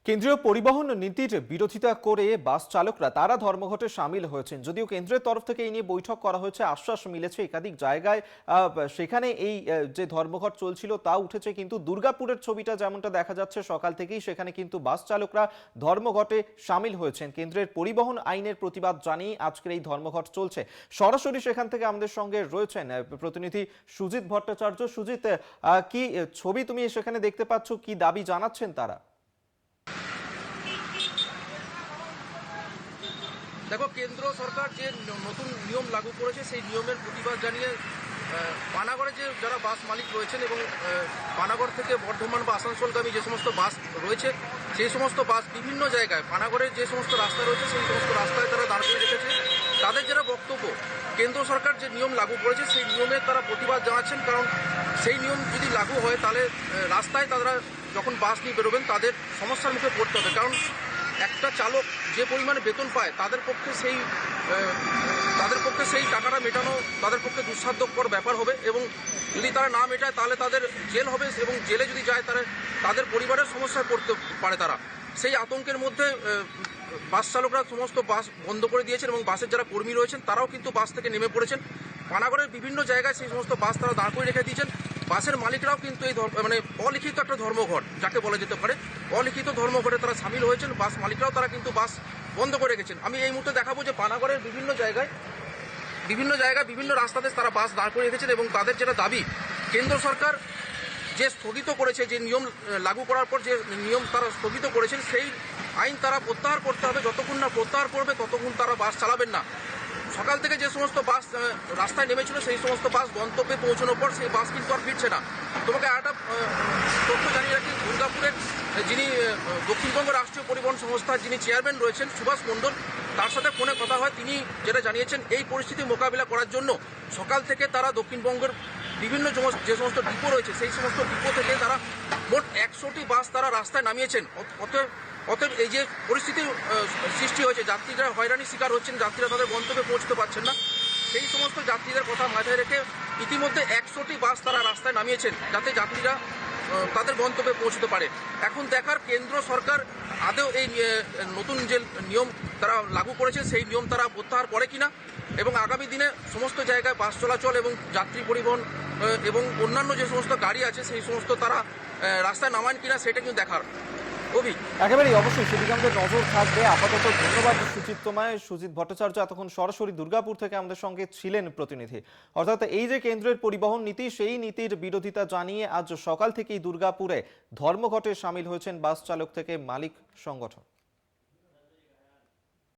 কেন্দ্রীয় পরিবহন নীতির বিরোধিতা করে বাস চালকরা তারা ধর্মঘটে সামিল হয়েছেন। যদিও কেন্দ্রের তরফ থেকে এই নিয়ে বৈঠক করা হয়েছে, আশ্বাস মিলেছে একাধিক জায়গায়। সেখানে এই যে ধর্মঘট চলছিল তা উঠেছে, কিন্তু দুর্গাপুরের ছবিটা যেমনটা দেখা যাচ্ছে সকাল থেকেই সেখানে কিন্তু বাস চালকরা ধর্মঘটে সামিল হয়েছেন। কেন্দ্রের পরিবহন আইনের প্রতিবাদ জানিয়ে আজকের এই ধর্মঘট চলছে। সরাসরি সেখান থেকে আমাদের সঙ্গে রয়েছেন প্রতিনিধি সুজিত ভট্টাচার্য। সুজিত, কি ছবি তুমি সেখানে দেখতে পাচ্ছ, কি দাবি জানাচ্ছেন তারা? দেখো, কেন্দ্র সরকার যে নতুন নিয়ম লাগু করেছে সেই নিয়মের প্রতিবাদ জানিয়ে পানাগড়ে যে যারা বাস মালিক রয়েছেন এবং পানাগড় থেকে বর্ধমান বা আসানসোলগামী যে সমস্ত বাস রয়েছে সেই সমস্ত বাস বিভিন্ন জায়গায় পানাগড়ের যে সমস্ত রাস্তা রয়েছে সেই সমস্ত রাস্তায় তারা দাঁড় করে রেখেছে। তাদের যারা বক্তব্য, কেন্দ্র সরকার যে নিয়ম লাগু করেছে সেই নিয়মের তারা প্রতিবাদ জানাচ্ছেন, কারণ সেই নিয়ম যদি লাগু হয় তাহলে রাস্তায় তারা যখন বাস নিয়ে বেরোবেন তাদের সমস্যার মুখে পড়তে হবে। কারণ একটা চালক যে পরিমাণে বেতন পায় তাদের পক্ষে সেই টাকাটা মেটানো তাদের পক্ষে দুঃসাধ্যকর ব্যাপার হবে, এবং যদি তারা না মেটায় তাহলে তাদের জেল হবে, এবং জেলে যদি যায় তাদের পরিবারের সমস্যায় পড়তে পারে। তারা সেই আতঙ্কের মধ্যে বাস চালকরা সমস্ত বাস বন্ধ করে দিয়েছেন এবং বাসের যারা কর্মী রয়েছেন তারাও কিন্তু বাস থেকে নেমে পড়েছেন। পানাগড়ের বিভিন্ন জায়গায় সেই সমস্ত বাস তারা দাঁড় করে রেখে দিয়েছেন। বাসের মালিকরাও কিন্তু এই অলিখিত একটা ধর্মঘট যাকে বলা যেতে পারে, অলিখিত ধর্মঘটে তারা সামিল হয়েছেন। বাস মালিকরাও তারা কিন্তু বাস বন্ধ করে রেখেছেন। আমি এই মুহূর্তে দেখাবো যে পানাগড়ের বিভিন্ন জায়গায় বিভিন্ন রাস্তাতে তারা বাস দাঁড় করে রেখেছেন, এবং তাদের যেটা দাবি, কেন্দ্র সরকার যে স্থগিত করেছে, যে নিয়ম লাগু করার পর যে নিয়ম তারা স্থগিত করেছেন সেই আইন তারা প্রত্যাহার করতে হবে। যতক্ষণ না প্রত্যাহার করবে ততক্ষণ তারা বাস চালাবেন না। সকাল থেকে যে সমস্ত বাস রাস্তায় নেমেছিল সেই সমস্ত বাস গন্তব্যে পৌঁছানোর পর সেই বাস কিন্তু আর ফিরছে না। তোমাকে একটা তথ্য জানিয়ে রাখি, দুর্গাপুরের যিনি দক্ষিণবঙ্গ রাষ্ট্রীয় পরিবহন সংস্থার যিনি চেয়ারম্যান রয়েছেন সুভাষ মণ্ডল, তার সাথে ফোনে কথা হয়। তিনি যেটা জানিয়েছেন, এই পরিস্থিতি মোকাবিলা করার জন্য সকাল থেকে তারা দক্ষিণবঙ্গের বিভিন্ন যে সমস্ত ডিপো রয়েছে সেই সমস্ত ডিপো থেকে তারা মোট 100টি বাস তারা রাস্তায় নামিয়েছেন। অতএব এই যে পরিস্থিতি সৃষ্টি হয়েছে, যাত্রীরা হয়রানির শিকার হচ্ছেন, যাত্রীরা তাদের গন্তব্যে পৌঁছতে পারছেন না, সেই সমস্ত যাত্রীদের কথা মাথায় রেখে ইতিমধ্যে 100টি বাস তারা রাস্তায় নামিয়েছেন যাতে যাত্রীরা তাদের গন্তব্যে পৌঁছতে পারে। এখন দেখার কেন্দ্র সরকার আদৌ এই নতুন যে নিয়ম তারা লাগু করেছে সেই নিয়ম তারা প্রত্যাহার করে কিনা, এবং আগামী দিনে সমস্ত জায়গায় বাস চলাচল এবং যাত্রী পরিবহন এবং অন্যান্য যে সমস্ত গাড়ি আছে সেই সমস্ত তারা রাস্তায় নামান কিনা সেটা কিন্তু দেখার। একেবারেই, অবশ্যই সেদিকে আমাদের নজর থাকবে। আপাতত ধন্যবাদ সুজিত ভট্টাচার্য এতক্ষণ সরাসরি দুর্গাপুর থেকে আমাদের সঙ্গে ছিলেন প্রতিনিধি। অর্থাৎ এই যে কেন্দ্রের পরিবহন নীতি, সেই নীতির বিরোধিতা জানিয়ে আজ সকাল থেকেই দুর্গাপুরে ধর্মঘটে সামিল হয়েছেন বাস চালক থেকে মালিক সংগঠন।